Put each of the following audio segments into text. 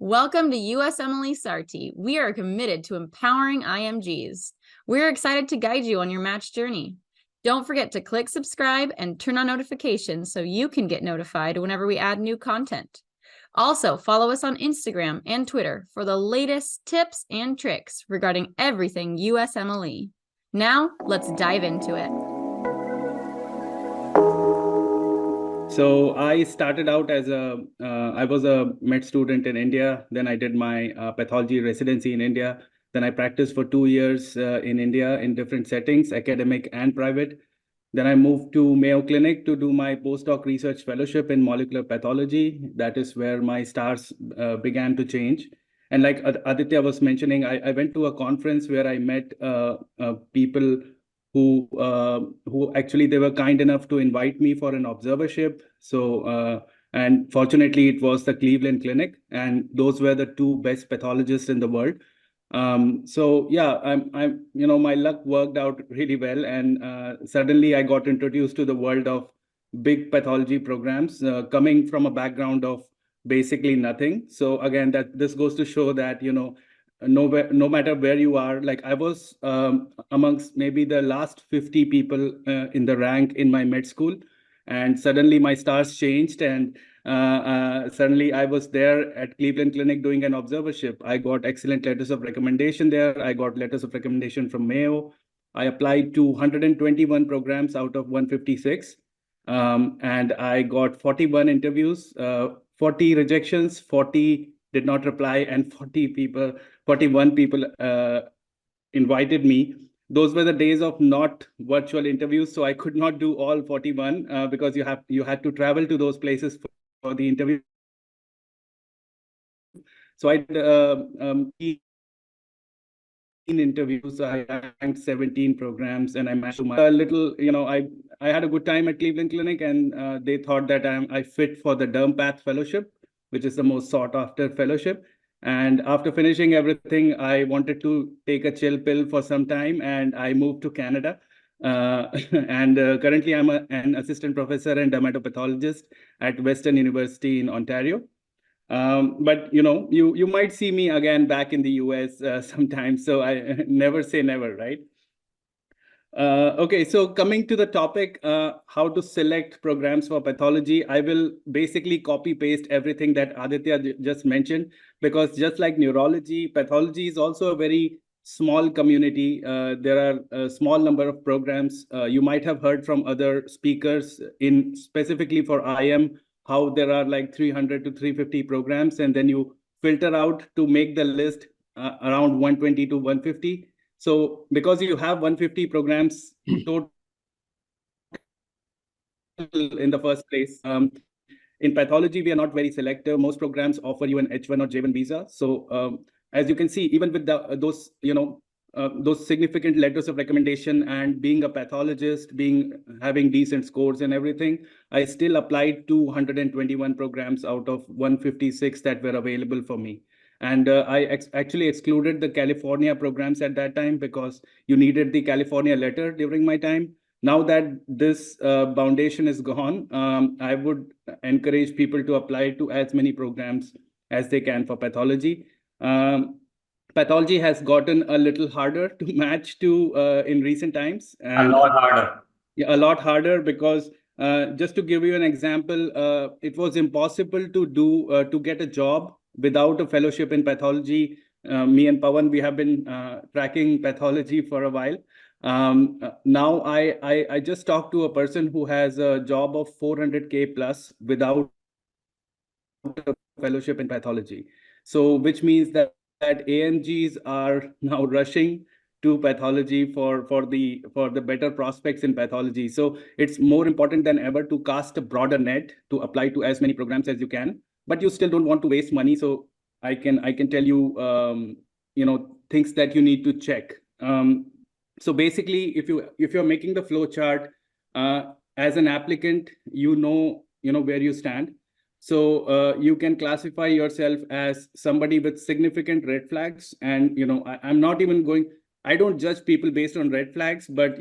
Welcome to USMLE SARTI. We are committed to empowering IMGs. We're excited to guide you on your match journey. Don't forget to click subscribe and turn on notifications so you can get notified whenever we add new content. Also, follow us on Instagram and Twitter for the latest tips and tricks regarding everything USMLE. Now, let's dive into it. So I started out as I was a med student in India. Then I did my pathology residency in India. Then I practiced for 2 years in India in different settings, academic and private. Then I moved to Mayo Clinic to do my postdoc research fellowship in molecular pathology. That is where my stars began to change. And like Aditya was mentioning, I went to a conference where I met people who actually they were kind enough to invite me for an observership. So and fortunately it was the Cleveland Clinic, and those were the two best pathologists in the world. So yeah, I'm my luck worked out really well, and suddenly I got introduced to the world of big pathology programs, coming from a background of basically nothing. So again, that this goes to show that no matter where you are, like I was amongst maybe the last 50 people in the rank in my med school, and suddenly my stars changed, and suddenly I was there at Cleveland Clinic doing an observership. I got excellent letters of recommendation there. I got letters of recommendation from Mayo. I applied to 121 programs out of 156, and I got 41 interviews, 40 rejections, 40 did not reply, and 41 people invited me. Those were the days of not virtual interviews, so I could not do all 41 because you had to travel to those places for the interview. So I did interviews. I ranked 17 programs, and I managed to a little. I had a good time at Cleveland Clinic, and they thought that I fit for the Derm Path Fellowship, which is the most sought after fellowship. And after finishing everything, I wanted to take a chill pill for some time, and I moved to Canada. And currently, I'm an assistant professor and dermatopathologist at Western University in Ontario. But you might see me again back in the US sometimes. So I never say never, right? Okay, so coming to the topic, how to select programs for pathology, I will basically copy paste everything that Aditya just mentioned, because just like neurology, pathology is also a very small community. There are a small number of programs. You might have heard from other speakers in specifically for IM, how there are like 300 to 350 programs, and then you filter out to make the list around 120 to 150. So because you have 150 programs total in the first place, in pathology, we are not very selective. Most programs offer you an H1 or J1 visa. So as you can see, even with those significant letters of recommendation and being a pathologist, having decent scores and everything, I still applied to 121 programs out of 156 that were available for me. And I actually excluded the California programs at that time because you needed the California letter during my time. Now that this foundation is gone, I would encourage people to apply to as many programs as they can for pathology. Pathology has gotten a little harder to match to in recent times. And a lot harder. Yeah, a lot harder because just to give you an example, it was impossible to get a job without a fellowship in pathology. Me and Pawan, we have been tracking pathology for a while. Now I just talked to a person who has a job of 400K plus without a fellowship in pathology. So which means that AMGs are now rushing to pathology for the better prospects in pathology. So it's more important than ever to cast a broader net to apply to as many programs as you can, but you still don't want to waste money. So I can tell you things that you need to check. So basically, if you're making the flow chart as an applicant, you know where you stand. So you can classify yourself as somebody with significant red flags. And I'm not even going. I don't judge people based on red flags, but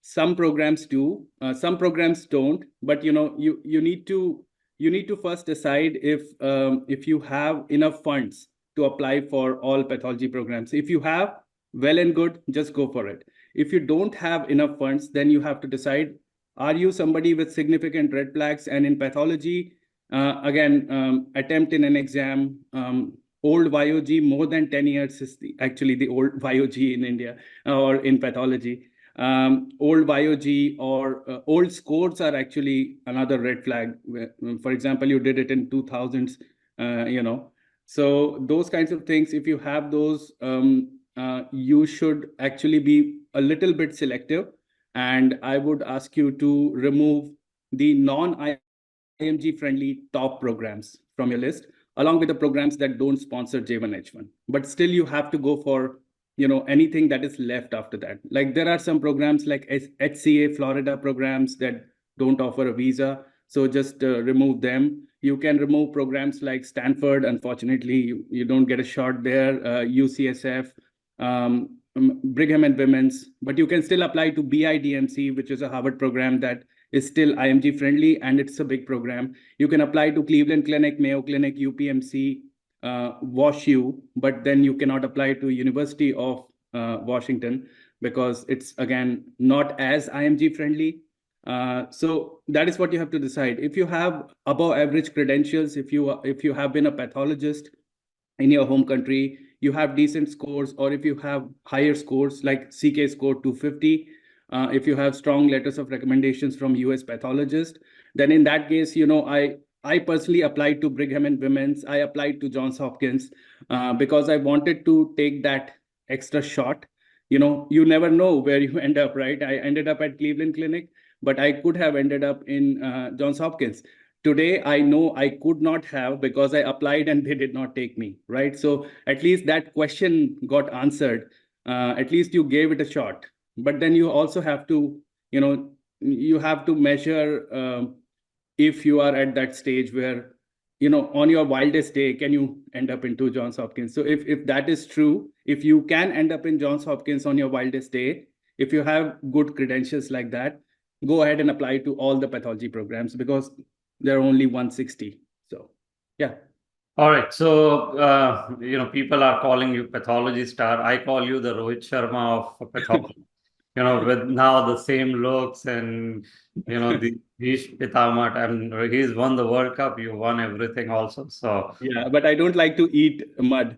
some programs do, some programs don't. But you need to you need to first decide if you have enough funds to apply for all pathology programs. If you have, well and good, just go for it. If you don't have enough funds, then you have to decide, are you somebody with significant red flags? And in pathology, again, attempt in an exam, old YOG, more than 10 years is actually the old YOG in India or in pathology. Old YOG or old scores are actually another red flag. For example, you did it in 2000s, So those kinds of things, if you have those, you should actually be a little bit selective. And I would ask you to remove the non-IMG friendly top programs from your list, along with the programs that don't sponsor J1, H1. But still, you have to go for anything that is left after that. Like there are some programs like HCA Florida programs that don't offer a visa. So just remove them. You can remove programs like Stanford. Unfortunately, you don't get a shot there. UCSF, Brigham and Women's, but you can still apply to BIDMC, which is a Harvard program that is still IMG friendly, and it's a big program. You can apply to Cleveland Clinic, Mayo Clinic, UPMC, WashU, but then you cannot apply to University of Washington because it's, again, not as IMG friendly. So that is what you have to decide. If you have above average credentials, if you have been a pathologist in your home country, you have decent scores, or if you have higher scores like CK score 250, if you have strong letters of recommendations from US pathologists, then in that case, I personally applied to Brigham and Women's. I applied to Johns Hopkins because I wanted to take that extra shot. You never know where you end up, right? I ended up at Cleveland Clinic, but I could have ended up in Johns Hopkins. Today, I know I could not have because I applied and they did not take me, right? So at least that question got answered. At least you gave it a shot. But then you also have to, you have to measure if you are at that stage where, on your wildest day, can you end up into Johns Hopkins? So if that is true, if you can end up in Johns Hopkins on your wildest day, if you have good credentials like that, go ahead and apply to all the pathology programs because there are only 160. So, yeah. All right. So, people are calling you pathology star. I call you the Rohit Sharma of pathology. With now the same looks and, the Bhish Pitamat, and he's won the World Cup. You won everything also. So, yeah, but I don't like to eat mud.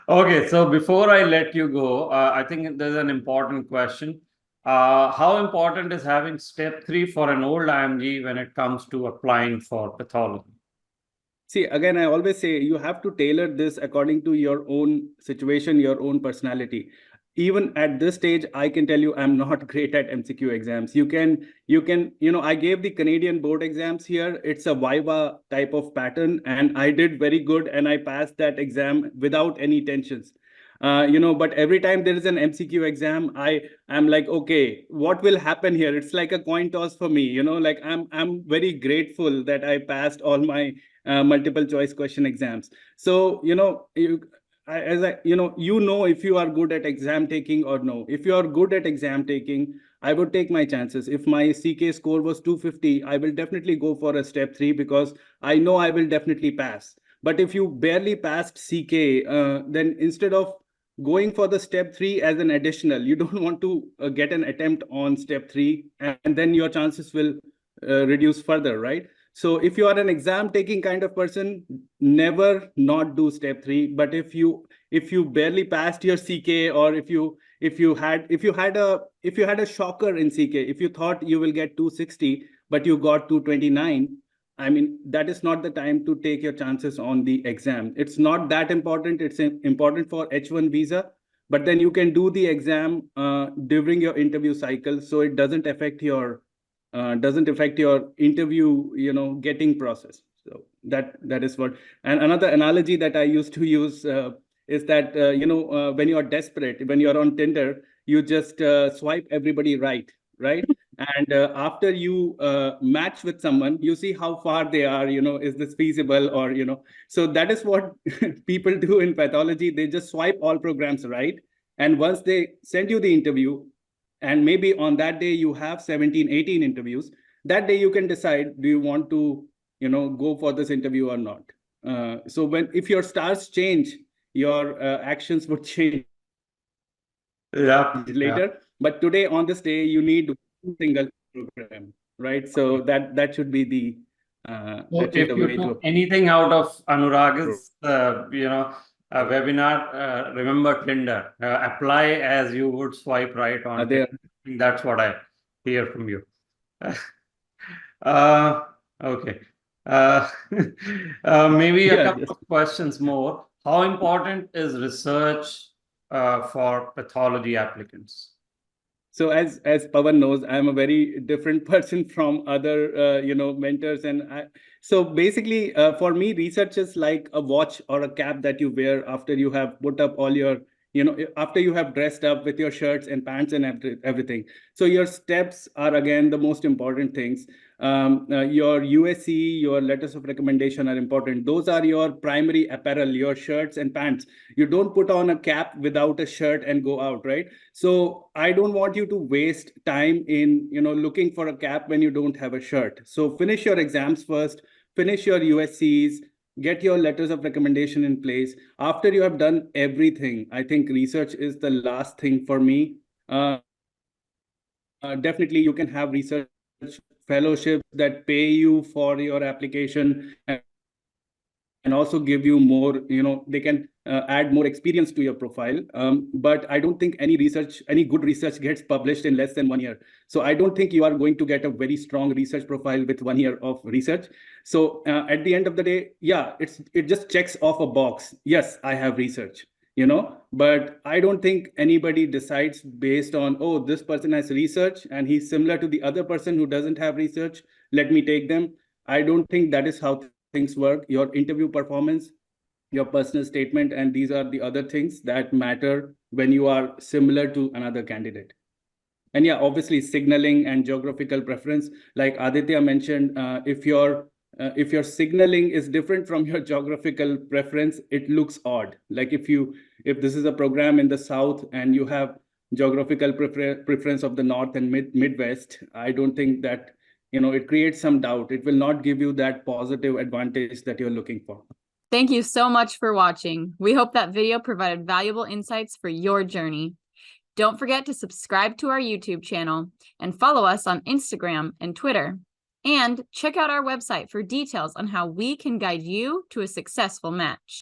Okay. So before I let you go, I think there's an important question. How important is having step 3 for an old IMG when it comes to applying for pathology? See, again, I always say you have to tailor this according to your own situation, your own personality. Even at this stage, I can tell you I'm not great at MCQ exams. You can, I gave the Canadian board exams here. It's a Viva type of pattern, and I did very good, and I passed that exam without any tensions. But every time there is an MCQ exam, I'm like, okay, what will happen here? It's like a coin toss for me, like I'm very grateful that I passed all my multiple choice question exams. So, if you are good at exam taking or no. If you are good at exam taking, I would take my chances. If my CK score was 250, I will definitely go for a step 3 because I know I will definitely pass. But if you barely passed CK, then instead of going for the step 3 as an additional, you don't want to get an attempt on step 3, and then your chances will reduce further, right? So if you are an exam taking kind of person, never not do step 3. But if you barely passed your CK, or if you had a shocker in CK, if you thought you will get 260 but you got 229, I mean, that is not the time to take your chances on the exam. It's not that important. It's important for H1 visa, but then you can do the exam during your interview cycle, so it doesn't affect your interview, getting process. So that is what. And another analogy that I used to use is that when you are desperate, when you are on Tinder, you just swipe everybody right, and after you match with someone, you see how far they are, is this feasible, or so that is what people do in pathology. They just swipe all programs right, and once they send you the interview, and maybe on that day you have 17, 18 interviews, that day you can decide, do you want to, go for this interview or not? So if your stars change, your actions would change Yeah. later. But today, on this day, you need one single program, right? So that should be the So actually if the you way took to anything out of Anurag's, webinar, remember Tinder. Apply as you would swipe right on there. Tinder. That's what I hear from you. Uh, okay. Maybe a Yeah, couple of questions more. How important is research for pathology applicants? So as Pawan knows, I'm a very different person from other mentors, and so basically for me, research is like a watch or a cap that you wear after you have put up all your after you have dressed up with your shirts and pants and everything. So your steps are again the most important things. Your USC, your letters of recommendation are important. Those are your primary apparel, your shirts and pants. You don't put on a cap without a shirt and go out, right? So I don't want you to waste time in looking for a cap when you don't have a shirt. So finish your exams first, finish your USCs, get your letters of recommendation in place. After you have done everything, I think research is the last thing for me. Definitely you can have research fellowships that pay you for your application and also give you more, they can add more experience to your profile. But I don't think any good research gets published in less than 1 year. So I don't think you are going to get a very strong research profile with 1 year of research. So at the end of the day, yeah, it just checks off a box. Yes, I have research, but I don't think anybody decides based on, oh, this person has research and he's similar to the other person who doesn't have research, let me take them. I don't think that is how things work. Your interview performance, your personal statement, and these are the other things that matter when you are similar to another candidate. And yeah, obviously signaling and geographical preference, like Aditya mentioned, if your signaling is different from your geographical preference, it looks odd. Like if this is a program in the South and you have geographical preference of the North and Midwest, I don't think that, it creates some doubt. It will not give you that positive advantage that you're looking for. Thank you so much for watching. We hope that video provided valuable insights for your journey. Don't forget to subscribe to our YouTube channel and follow us on Instagram and Twitter. And check out our website for details on how we can guide you to a successful match.